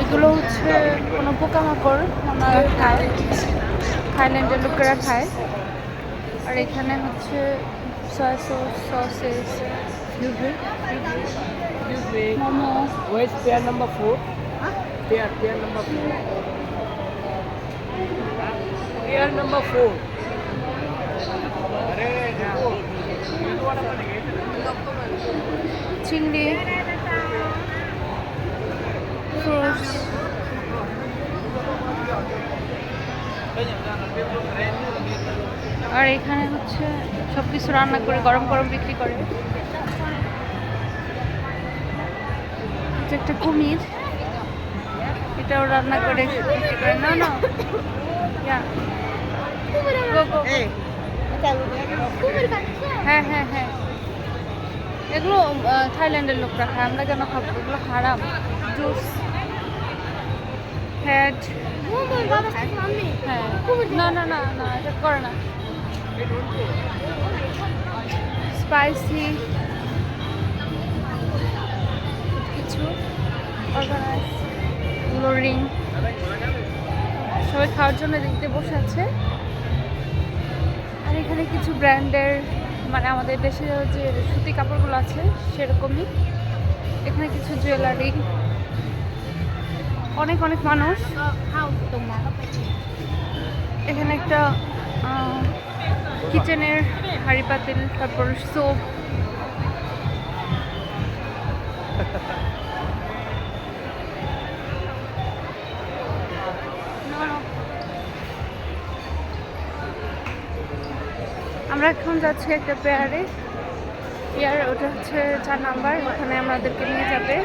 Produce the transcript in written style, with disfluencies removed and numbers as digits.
এগুলো হচ্ছে কোনো পোকামাকড় ওনারা খায়, থাইল্যান্ডের লোকেরা খায়। আর এখানে হচ্ছে soya sauce, sausages, momo. Where's pair number 4? Pair number 4. Pair number 4. চিংড়ি, ফ্রুটস। আর এখানে হচ্ছে সব কিছু রান্না করে গরম গরম বিক্রি করে। এটা একটা কুমির, এটাও রান্না করে বিক্রি করে। না না, হ্যাঁ হ্যাঁ হ্যাঁ, এগুলো থাইল্যান্ডের লোকরা খায়, আমরা কেন খাবো? এগুলো হারাম। Juice, had. হ্যাঁ, না না না না, এটা করে না। স্পাইসি কিছু অর্গানাইজ, রিং। সবাই খাওয়ার জন্য দেখতে বসে আছে। আর এখানে কিছু ব্র্যান্ডের, মানে আমাদের দেশে যে সুতি কাপড়গুলো আছে সেরকমই। এখানে কিছু জুয়েলারি, অনেক অনেক মানুষ। এখানে একটা কিচেনের হাঁড়ি পাতিল, তারপর সোপ। আমরা এখন যাচ্ছি একটা পেয়ারে, ওটা হচ্ছে 4 নাম্বার, ওখানে আমাদেরকে নিয়ে যাবে।